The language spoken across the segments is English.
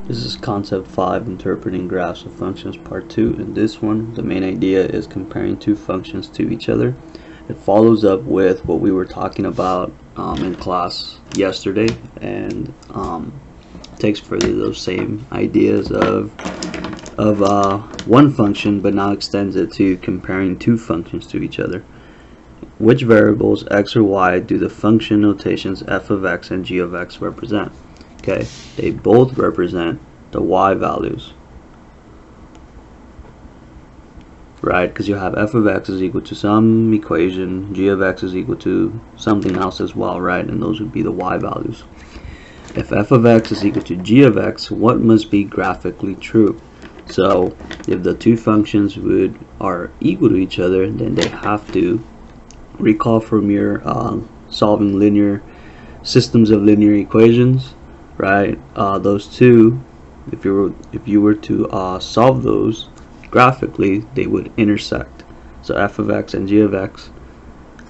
This is concept 5, interpreting graphs of functions, part 2. In this one, the main idea is comparing two functions to each other. It follows up with what we were talking about in class yesterday, and takes further those same ideas of one function, but now extends it to comparing two functions to each other. Which variables, x or y, do the function notations f of x and g of x represent? Okay, they both represent the y values, right? Because you have f of x is equal to some equation, g of x is equal to something else as well, right? And those would be the y values. If f of x is equal to g of x, what must be graphically true? So if the two functions are equal to each other, then they have to recall from your solving linear systems of linear equations, right? Those two, if you were to solve those graphically, they would intersect. So f of x and g of x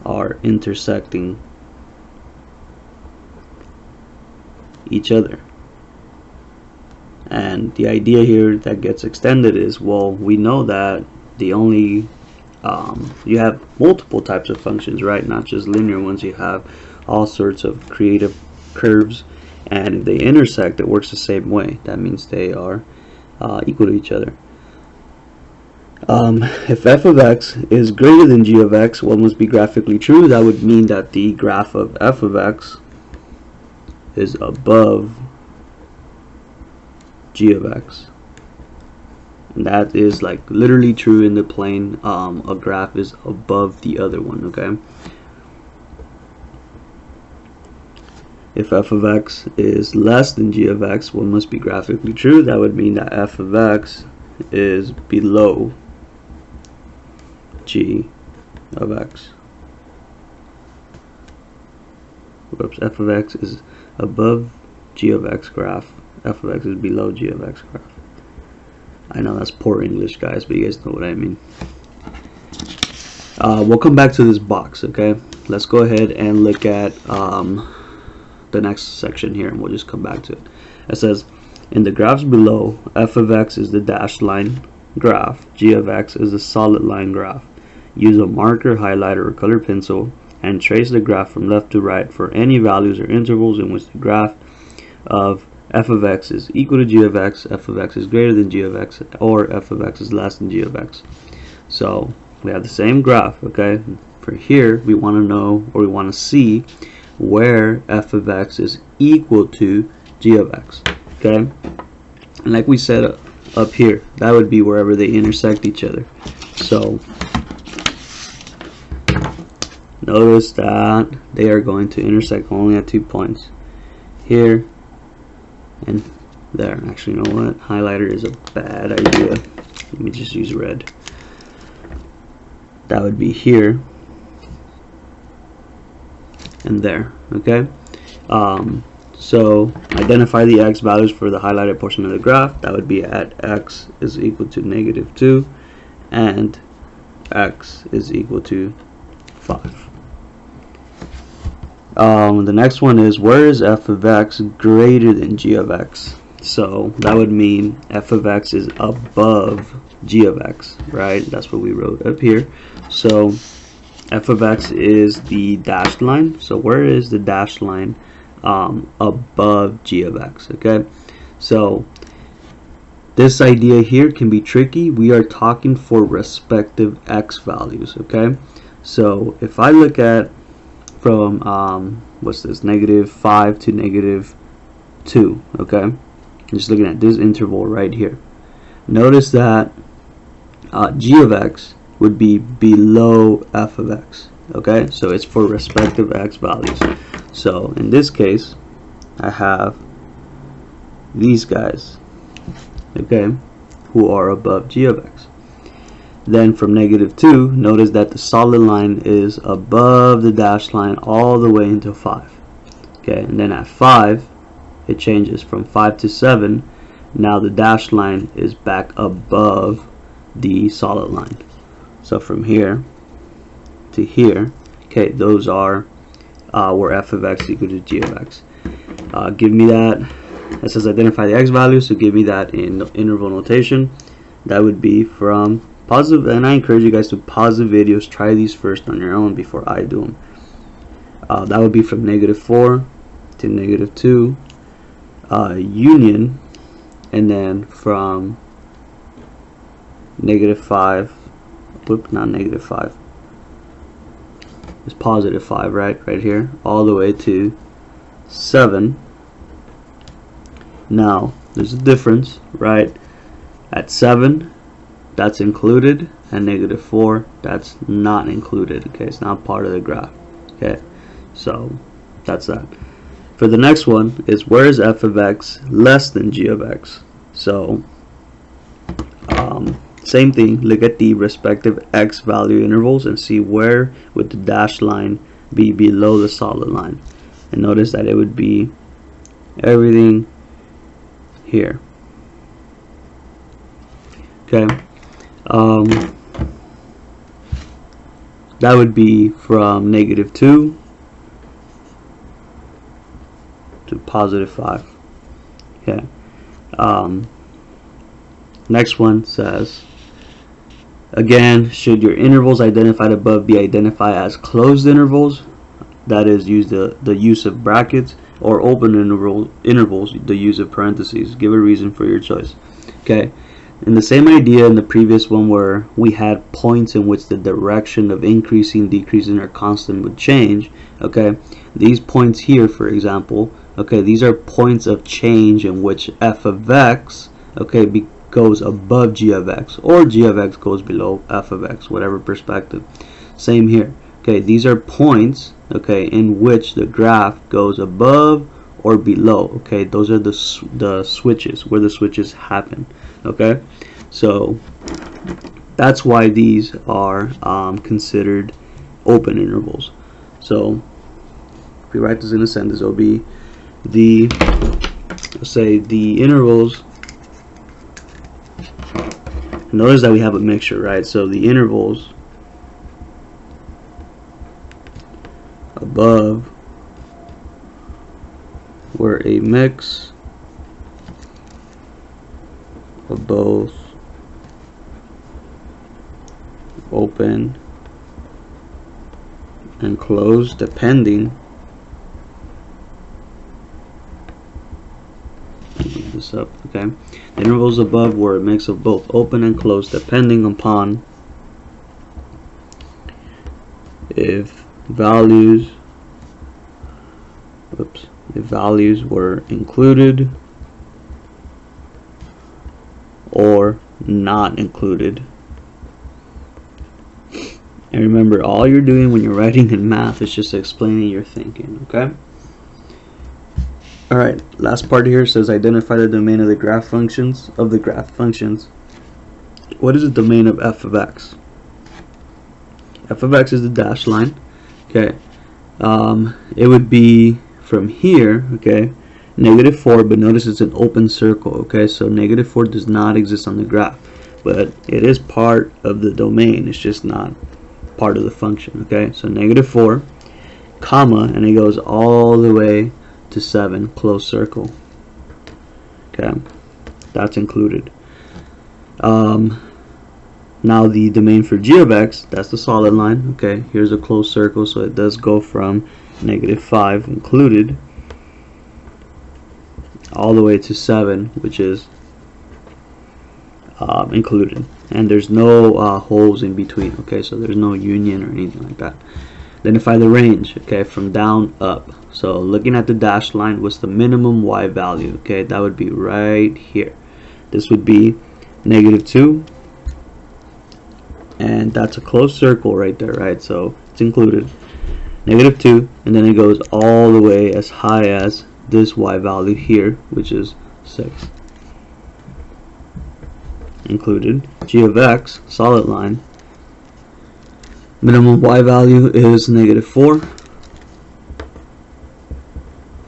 are intersecting each other. And the idea here that gets extended is, well, we know that the only you have multiple types of functions, right? Not just linear ones. You have all sorts of creative curves, and if they intersect, it works the same way. That means they are equal to each other. If f of x is greater than g of x, what must be graphically true? That would mean that the graph of f of x is above g of x. And that is like literally true in the plane. A graph is above the other one, okay? If f of x is less than g of x, what must be graphically true? That would mean that f of x is below g of x. Whoops, f of x is above g of x graph. F of x is below g of x graph. I know that's poor English, guys, but you guys know what I mean. We'll come back to this box, okay? Let's go ahead and look at the next section here, and we'll just come back to it. It says, in the graphs below, f of x is the dashed line graph, g of x is the solid line graph. Use a marker, highlighter, or colored pencil and trace the graph from left to right for any values or intervals in which the graph of f of x is equal to g of x, f of x is greater than g of x, or f of x is less than g of x. So we have the same graph, okay? For here, we want to know, or we want to see where f of x is equal to g of x, okay? And like we said up here, that would be wherever they intersect each other. So notice that they are going to intersect only at 2 points, here and there. Actually, you know what? Highlighter is a bad idea. Let me just use red. That would be here and there, okay? So identify the x values for the highlighted portion of the graph. That would be at x is equal to -2 and x is equal to 5. The next one is, where is f of x greater than g of x? So that would mean f of x is above g of x, right? That's what we wrote up here. So f of x is the dashed line. So where is the dashed line above g of x, okay? So this idea here can be tricky. We are talking for respective x values, okay? So if I look at from what's this, -5 to -2, okay? I'm just looking at this interval right here. Notice that g of x would be below f of x, okay? So it's for respective x values. So in this case, I have these guys, okay, who are above g of x. Then from -2, notice that the solid line is above the dashed line all the way into 5. Okay, and then at 5, it changes from 5 to 7. Now the dashed line is back above the solid line. So from here to here, okay, those are where f of x equal to g of x. Give me that It says identify the x values, so give me that in interval notation. That would be from positive, and I encourage you guys to pause the videos, try these first on your own before I do them. That would be from -4 to -2, union, and then from -5, not -5, it's +5, right here, all the way to 7. Now there's a difference, right? At 7, that's included, and -4, that's not included. Okay, it's not part of the graph. Okay, so that's that. For the next one is where is f of x less than g of x? So same thing, look at the respective x value intervals and see where would the dashed line be below the solid line, and notice that it would be everything here. Okay, that would be from -2 to +5. Okay, next one says, again, should your intervals identified above be identified as closed intervals, that is, use the use of brackets, or open intervals, the use of parentheses. Give a reason for your choice. Okay, and the same idea in the previous one where we had points in which the direction of increasing, decreasing, or constant would change. Okay, these points here, for example, okay, these are points of change in which f of x, okay, goes above g of x, or g of x goes below f of x, whatever perspective. Same here. Okay, these are points, okay, in which the graph goes above or below. Okay, those are the switches, where the switches happen. Okay, so that's why these are considered open intervals. So if we write this in a sentence, it'll be let's say the intervals. Notice that we have a mixture, right? So the intervals above were a mix of both open and closed, depending this up. Okay, the intervals above were a mix of both open and closed, depending upon if values were included or not included. And remember, all you're doing when you're writing in math is just explaining your thinking. Okay. Alright, last part here says identify the domain of the graph functions. What is the domain of f of x? F of x is the dashed line. Okay, it would be from here. Okay, -4, but notice it's an open circle. Okay, so -4 does not exist on the graph, but it is part of the domain. It's just not part of the function. Okay, so -4, comma, and it goes all the way to 7, closed circle. Okay, that's included. Now the domain for g of x, that's the solid line. Okay, here's a closed circle, so it does go from -5 included all the way to 7, which is included, and there's no holes in between. Okay, so there's no union or anything like that. Identify the range, okay, from down up. So looking at the dashed line, what's the minimum y value? Okay, that would be right here. This would be -2, and that's a closed circle right there, right? So it's included. -2, and then it goes all the way as high as this y value here, which is 6. Included. G of x, solid line, minimum y value is -4,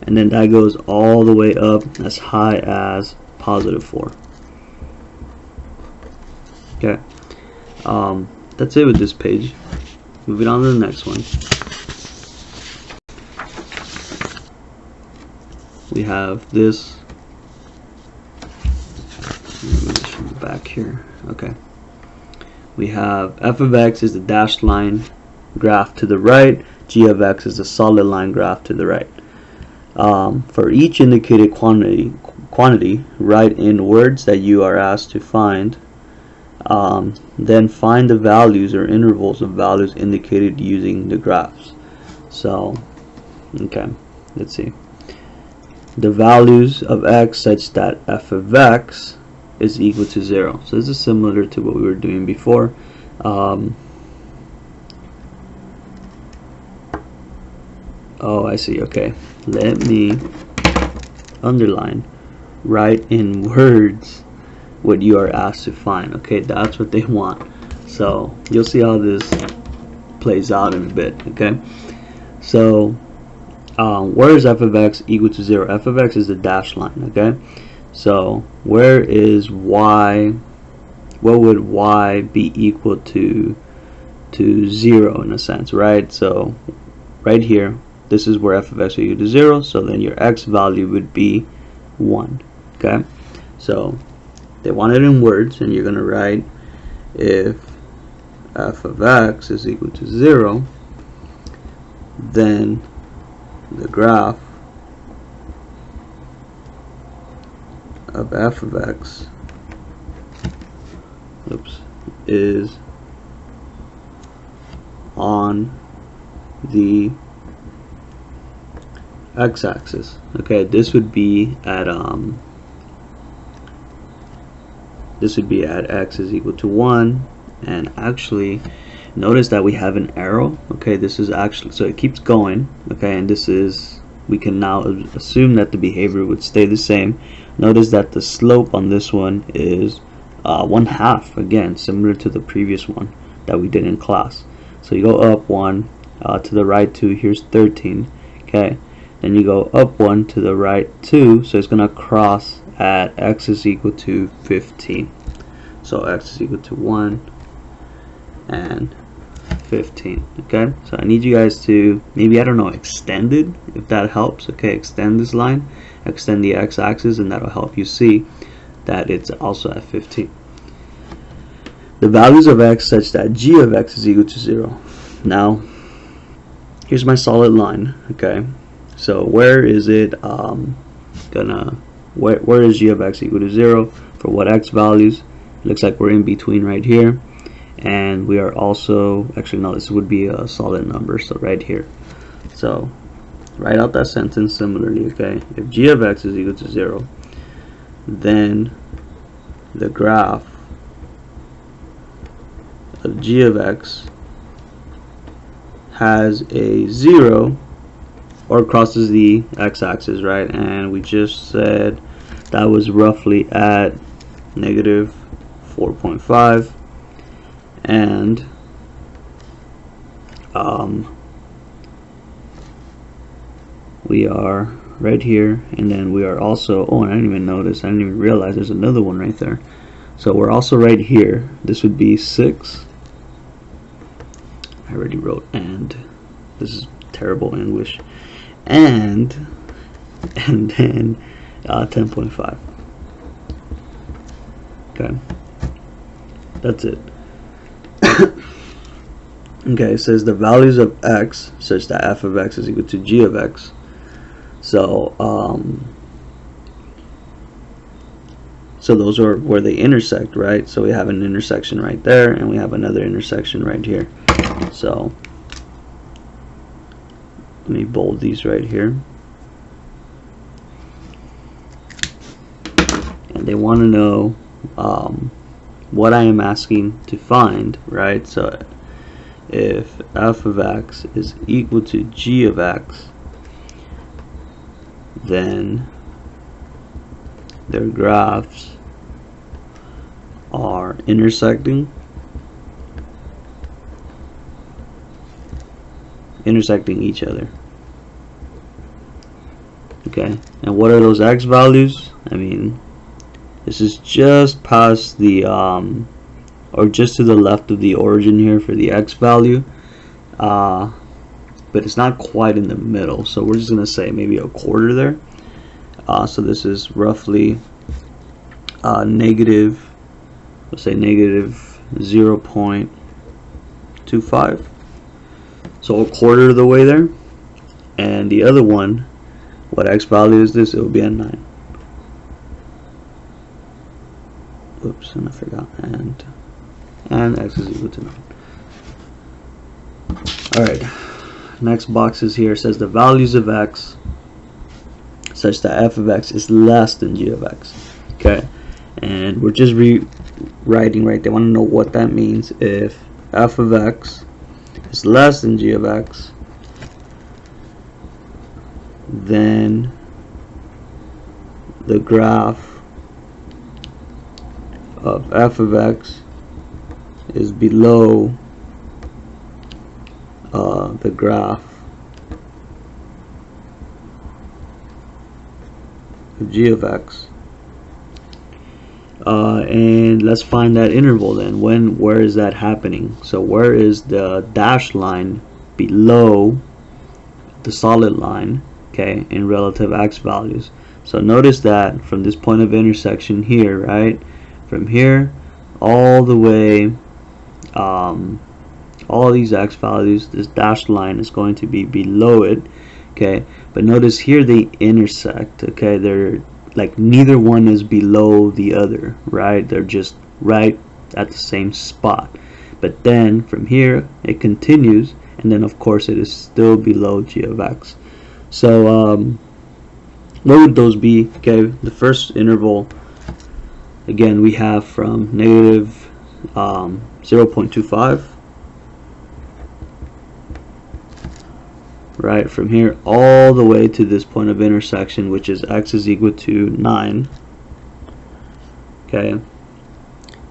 and then that goes all the way up as high as +4. Okay, that's it with this page. Moving on to the next one. We have this back here. Okay. We have f of x is the dashed line graph to the right. G of x is the solid line graph to the right. For each indicated quantity, write in words that you are asked to find. Then find the values or intervals of values indicated using the graphs. So, okay, let's see. The values of x such that f of x is equal to 0. So this is similar to what we were doing before. Oh, I see. Okay, let me underline, write in words what you are asked to find. Okay, that's what they want. So you'll see how this plays out in a bit. Okay, so where is f of x equal to 0? F of x is the dashed line. Okay, so where is y? What would y be equal to 0 in a sense, right? So right here, this is where f of x is equal to 0, so then your x value would be 1. Okay, so they want it in words, and you're going to write if f of x is equal to 0, then the graph of f of x is on the x-axis. Okay, this would be at x is equal to 1, and actually notice that we have an arrow. Okay, this is actually, so it keeps going. Okay, and this is, we can now assume that the behavior would stay the same. Notice that the slope on this one is 1/2, again similar to the previous one that we did in class. So you go up 1, to the right 2, here's 13. Okay, then you go up 1 to the right 2, so it's going to cross at x is equal to 15. So x is equal to 1 and 15. Okay, so I need you guys to maybe, I don't know, extend it, if that helps. Okay, extend this line, extend the x-axis, and that'll help you see that it's also at 15. The values of x such that g of x is equal to 0. Now here's my solid line. Okay, so where is it where is g of x equal to 0 for what x values? It looks like we're in between right here, and we are also, actually no, this would be a solid number, so right here. So write out that sentence similarly. Okay, if g of x is equal to 0, then the graph of g of x has a 0 or crosses the x-axis, right? And we just said that was roughly at negative 4.5, and we are right here, and then we are also, oh, I didn't even notice, I didn't even realize there's another one right there. So we're also right here. This would be 6. I already wrote and. This is terrible English. And then 10.5. Okay, that's it. Okay, it says the values of x such that f of x is equal to g of x. So so those are where they intersect, right? So we have an intersection right there, and we have another intersection right here. So let me bold these right here. And they want to know what I am asking to find, right? So if f of x is equal to g of x, then their graphs are intersecting each other. Okay, and what are those x values? I mean, this is just past the or just to the left of the origin here for the x value, but it's not quite in the middle, so we're just gonna say maybe a quarter there. So this is roughly negative let's say negative 0.25, so a quarter of the way there. And the other one, what x value is this? It will be at 9. Oops, and I forgot. And x is equal to 9. Alright, next box is here. It says the values of x such that f of x is less than g of x. Okay, and we're just rewriting right. They want to know what that means. If f of x is less than g of x, then the graph of f of x is below the graph of g of x. And let's find that interval then. Where is that happening? So where is the dashed line below the solid line, okay, in relative x values? So notice that from this point of intersection here, right, from here all the way, all these x values, this dashed line is going to be below it, okay. But notice here they intersect, okay. They're like neither one is below the other, right? They're just right at the same spot. But then from here it continues, and then of course it is still below g of x. So what would those be? Okay, the first interval, again, we have from negative 0.25, right, from here all the way to this point of intersection, which is x is equal to 9, okay,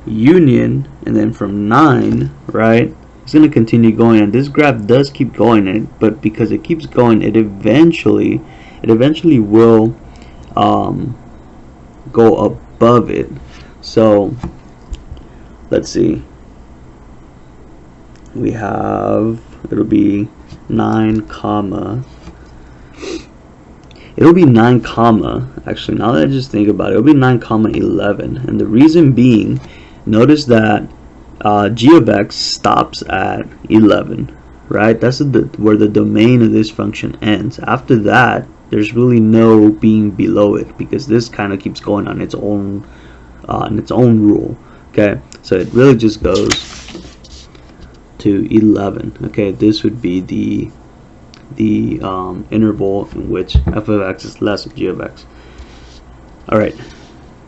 union, and then from 9, right, it's going to continue going, and this graph does keep going, but because it keeps going, it eventually will go above it. So let's see, we have, it'll be 9 comma, actually, now that I just think about it, it'll be 9 comma 11, and the reason being, notice that g of x stops at 11, right? That's where the domain of this function ends. After that, there's really no being below it, because this kind of keeps going on its own rule, okay? So it really just goes to 11, okay. This would be the interval in which f of x is less than g of x. Alright,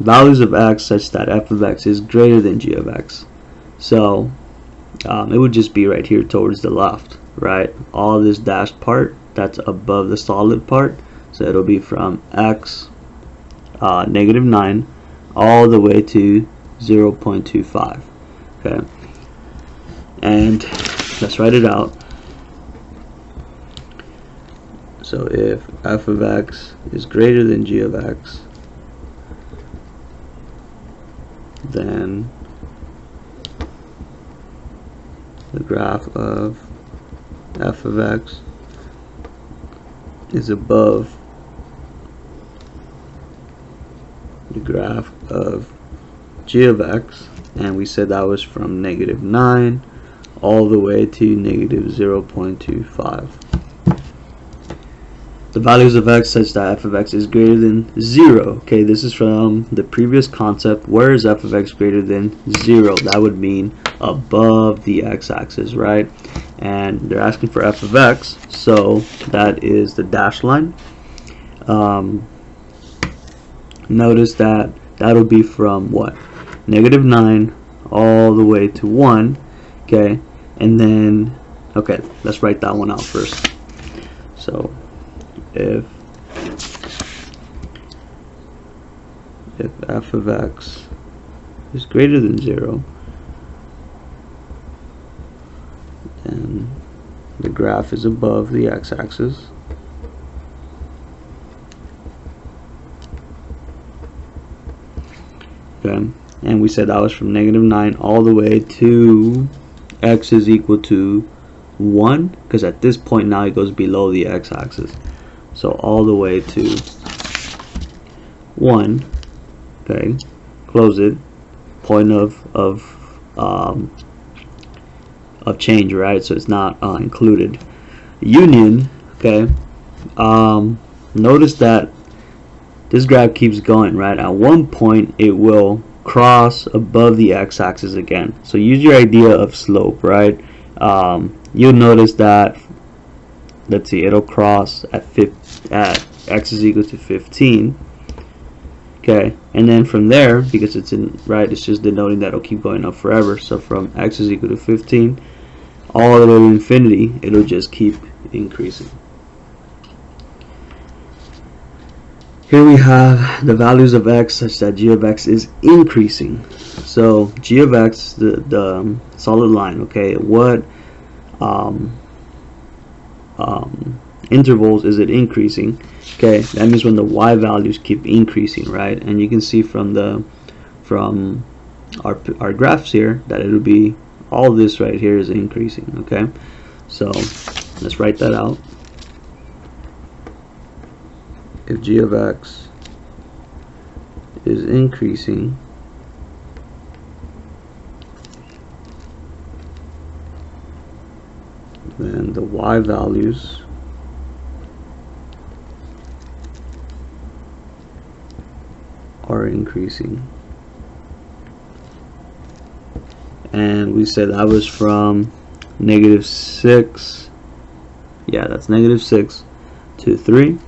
values of x such that f of x is greater than g of x. So it would just be right here towards the left, right? All this dashed part, that's above the solid part, so it'll be from x negative 9 all the way to 0.25, okay. And let's write it out. So if f of x is greater than g of x, then the graph of f of x is above the graph of g of x, and we said that was from negative 9 all the way to negative 0.25. The values of x such that f of x is greater than 0. Okay, this is from the previous concept. Where is f of x greater than 0? That would mean above the x-axis, right? And they're asking for f of x, so that is the dashed line. Notice that that'll be from what? Negative 9 all the way to 1, okay? And then, okay, let's write that one out first. So if f of x is greater than 0, then the graph is above the x-axis. Okay, and we said that was from negative 9 all the way to x is equal to 1, because at this point now it goes below the x-axis. So all the way to 1, okay, close it, point of change, right? So it's not included. Union, okay. Notice that this graph keeps going, right? At one point, it will cross above the x-axis again. So use your idea of slope, right? You'll notice that, let's see, it'll cross at x is equal to 15. Okay, and then from there, because it's in right, it's just denoting that it'll keep going up forever. So from x is equal to 15 all the way to infinity, it'll just keep increasing. Here we have the values of x such that g of x is increasing. So g of x, the solid line, okay, what intervals is it increasing? Okay, that means when the y values keep increasing, right? And you can see from our graphs here that it'll be all this right here is increasing. Okay, so let's write that out. If g of x is increasing, then the y values are increasing. And we said that was from -6, yeah, that's -6 to 3.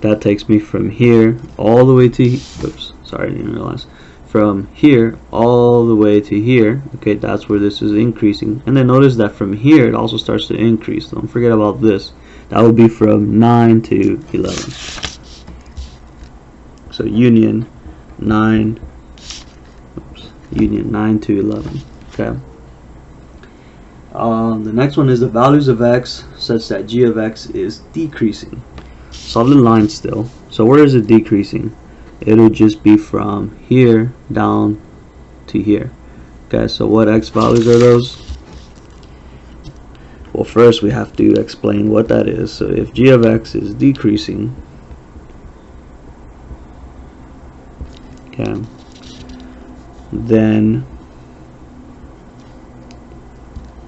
That takes me from here all the way to, oops, sorry, I didn't realize, from here all the way to here. Okay, that's where this is increasing. And then notice that from here it also starts to increase. Don't forget about this. That would be from 9 to 11. So union 9 to 11. Okay. The next one is the values of x such that g of x is decreasing. Solid line still. So where is it decreasing? It'll just be from here down to here. Okay, so what x values are those? Well, first we have to explain what that is. So if g of x is decreasing, okay, then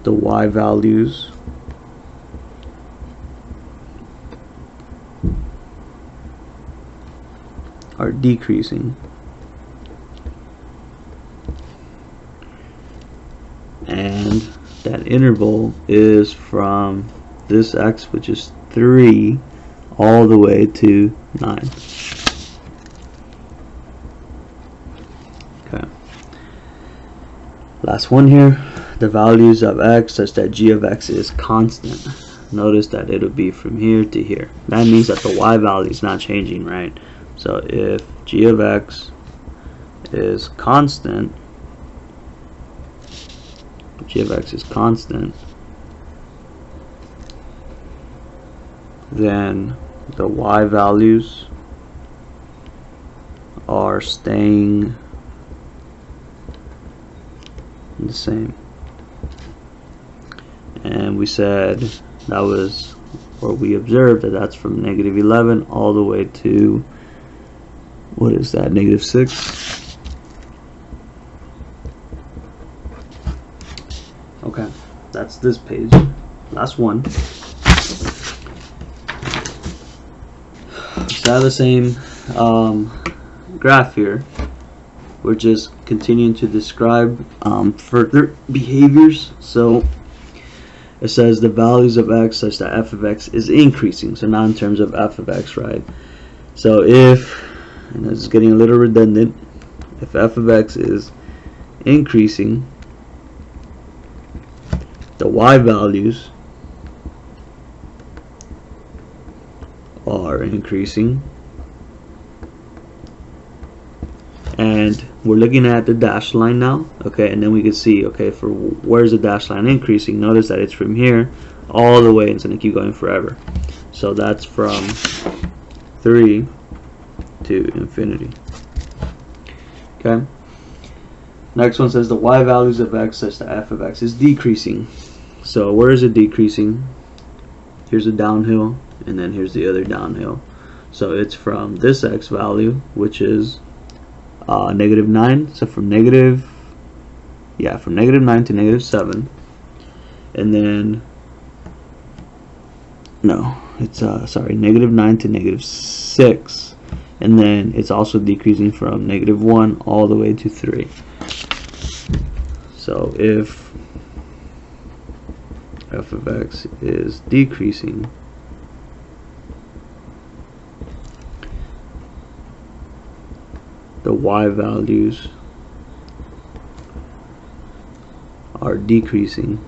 the y values are decreasing, and that interval is from this x, which is 3, all the way to 9. Okay. Last one here, the values of x such that g of x is constant. Notice that it'll be from here to here. That means that the y value is not changing, right? So if g of x is constant, then the y values are staying the same. And we said that was, or we observed that that's from -11 all the way to, what is that, -6? Okay, that's this page. Last one. So I have the same graph here. We're just continuing to describe further behaviors. So it says the values of x such that f of x is increasing. So now in terms of f of x, right? So if, and this is getting a little redundant, if f of x is increasing, the y values are increasing, and we're looking at the dashed line now. Okay, and then we can see, okay, for where's the dashed line increasing? Notice that it's from here all the way, and it's going to keep going forever. So that's from 3 to infinity. Okay. Next one says the y values of x such that f of x is decreasing. So where is it decreasing? Here's a downhill, and then here's the other downhill. So it's from this x value, which is negative 9. So from negative 9 to negative 7. And then, no, it's sorry, negative 9 to negative 6. And then it's also decreasing from negative 1 all the way to 3. So if f of x is decreasing, the y values are decreasing.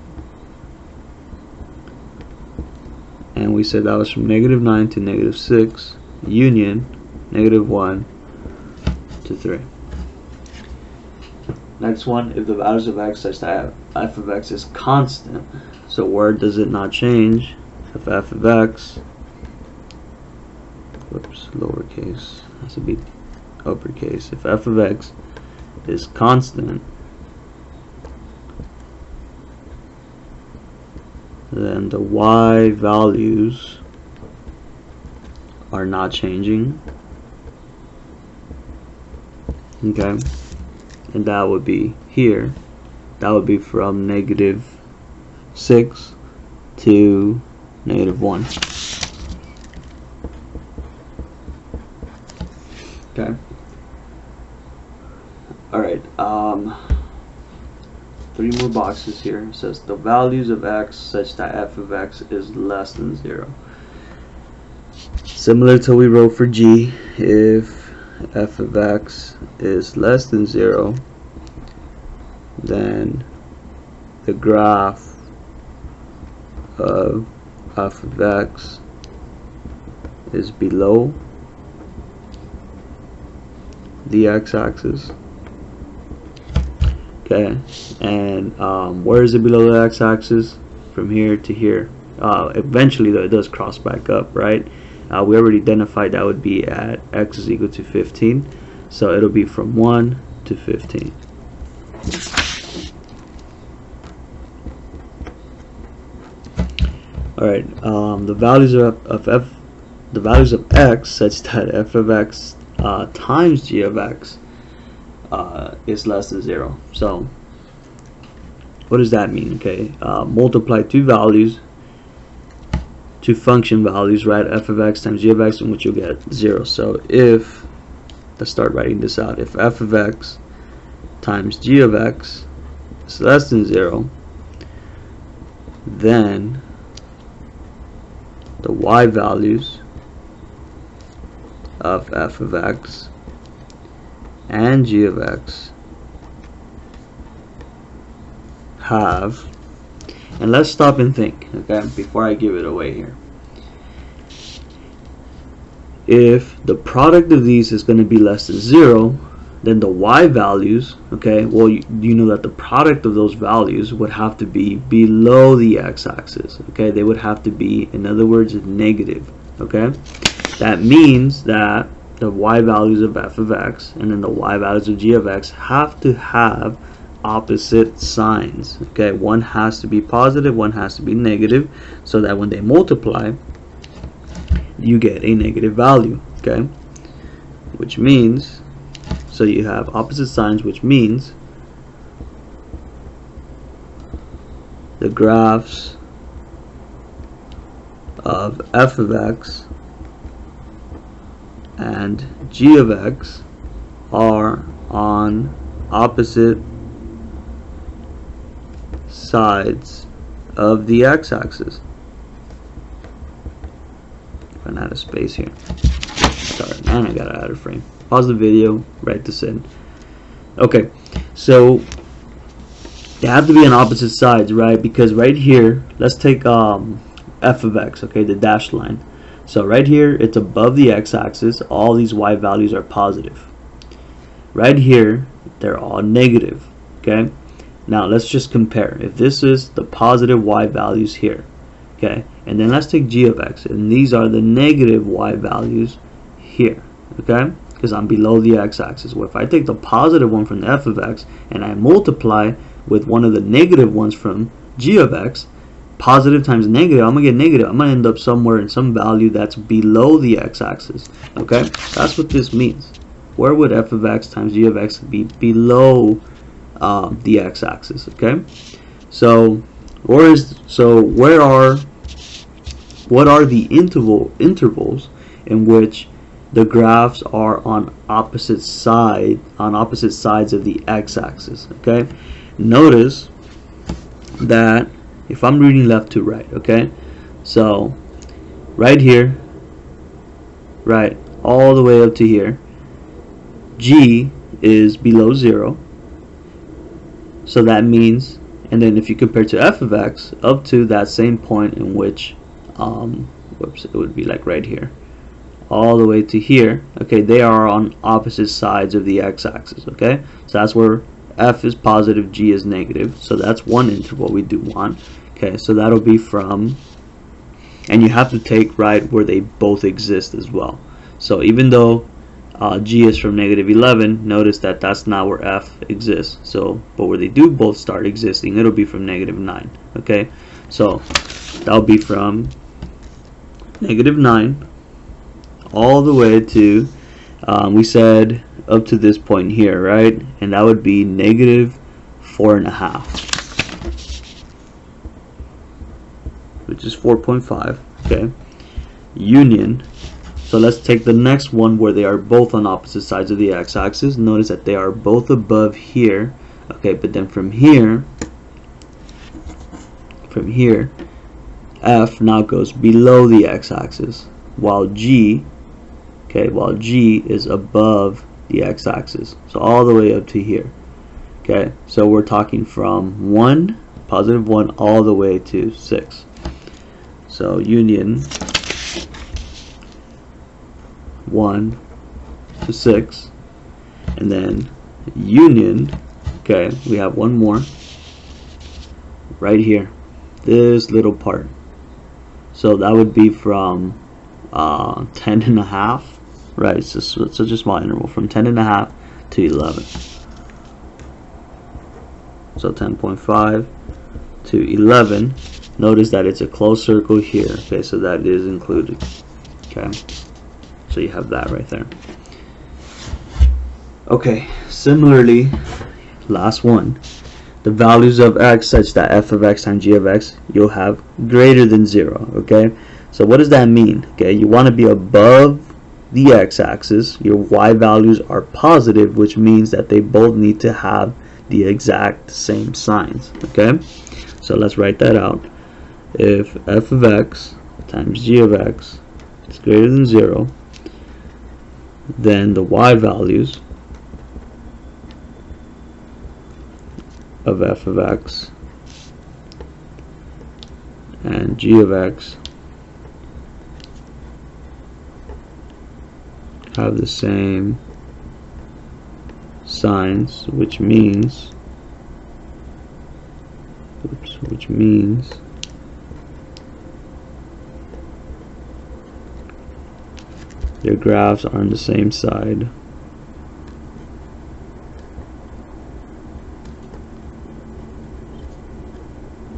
And we said that was from negative 9 to negative 6, union negative 1 to 3. Next one, if the values of x such that f of x is constant, so where does it not change? If f of x, whoops, lowercase, has to be uppercase. If f of x is constant, then the y values are not changing. Okay, and that would be here. That would be from negative 6 to negative 1. Okay. Alright, 3 more boxes here. It says the values of x such that f of x is less than 0. Similar to what we wrote for g, if f of x is less than 0, then the graph of f of x is below the x-axis. Okay, and where is it below the x-axis? From here to here. Eventually, though, it does cross back up, right? We already identified that would be at x is equal to 15, so it'll be from 1 to 15. All right, the values of x such that f of x times g of x is less than 0. So what does that mean? Okay, multiply two function values, right? F of x times g of x, in which you'll get 0. So if, let's start writing this out, if f of x times g of x is less than 0, then the y values of f of x and g of x have, and let's stop and think, okay, before I give it away here. If the product of these is going to be less than 0, then the y values, okay, well, you know that the product of those values would have to be below the x-axis, okay? They would have to be, in other words, negative, okay? That means that the y values of f of x and then the y values of g of x have to have opposite signs, okay? One has to be positive, one has to be negative, so that when they multiply, you get a negative value, okay? Which means, so you have opposite signs, which means the graphs of f of x and g of x are on opposite sides of the x-axis. Run out of space here. Sorry, man, I got out of frame. Pause the video, write this in. Okay, so they have to be on opposite sides, right? Because right here, let's take f of x, okay, the dashed line. So right here, it's above the x-axis. All these y values are positive. Right here, they're all negative, okay? Now, let's just compare. If this is the positive y values here, okay? And then let's take g of x, and these are the negative y values here, okay? Because I'm below the x-axis. Well, if I take the positive one from the f of x, and I multiply with one of the negative ones from g of x, positive times negative, I'm gonna get negative. I'm gonna end up somewhere in some value that's below the x-axis. Okay, that's what this means. Where would f of x times g of x be below the x-axis? Okay, so what are the intervals in which the graphs are on opposite sides of the x-axis? Okay, notice that if I'm reading left to right, okay, so right here, right, all the way up to here, g is below 0, so that means, and then if you compare to f of x up to that same point in which whoops, it would be like right here all the way to here, okay, they are on opposite sides of the x-axis. Okay, so that's where f is positive, g is negative, so that's one interval we do want. Okay, so that'll be from, and you have to take right where they both exist as well. So even though g is from negative 11, notice that that's not where f exists. So, but where they do both start existing, it'll be from negative 9. Okay, so that'll be from negative 9 all the way to, we said up to this point here, right? And that would be negative 4.5. which is 4.5, okay, union. So let's take the next one where they are both on opposite sides of the x-axis. Notice that they are both above here, okay, but then from here, f now goes below the x-axis, while g is above the x-axis, so all the way up to here. Okay, so we're talking from 1, positive 1, all the way to 6. So union 1 to 6, and then union, okay, we have one more right here, this little part. So that would be from 10.5, right? It's just such a small interval, from 10.5 to 11. So 10.5 to 11. Notice that it's a closed circle here. Okay, so that is included. Okay, so you have that right there. Okay, similarly, last one, the values of x such that f of x times g of x you'll have greater than 0. Okay, so what does that mean? Okay, you want to be above the x-axis. Your y values are positive, which means that they both need to have the exact same signs. Okay, so let's write that out. If f of x times g of x is greater than 0, then the y values of f of x and g of x have the same signs, which means their graphs are on the same side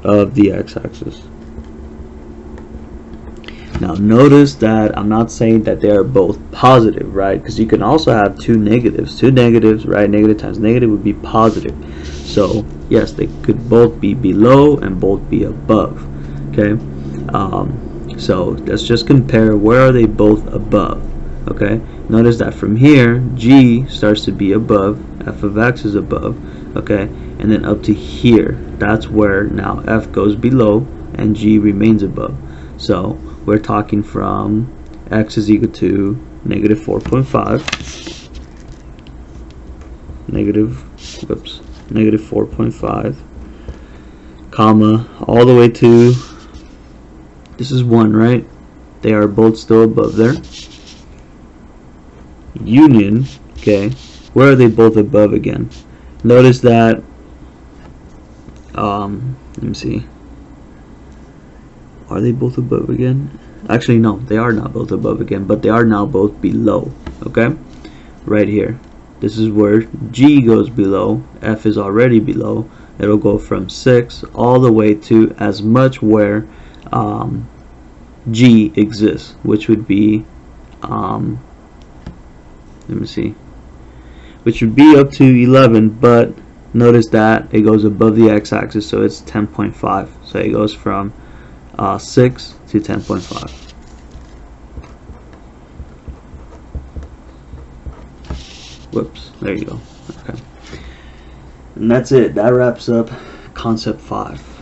of the x-axis. Now notice that I'm not saying that they are both positive, right? Because you can also have two negatives, right? Negative times negative would be positive. So yes, they could both be below and both be above. Okay, so let's just compare where are they both above. Okay, notice that from here g starts to be above, f of x is above, okay, and then up to here, that's where now f goes below and g remains above. So we're talking from x is equal to negative 4.5, negative 4.5, comma, all the way to, this is 1, right? They are both still above there. Union, okay, where are they both above again? Notice that, let me see, are they both above again? Actually no, they are not both above again, but they are now both below. Okay, right here, this is where g goes below, f is already below, it'll go from 6 all the way to as much where G exists, which would be let me see, which would be up to 11, but notice that it goes above the x-axis, so it's 10.5. So it goes from 6 to 10.5. Whoops, there you go. Okay, and that's it. That wraps up concept 5.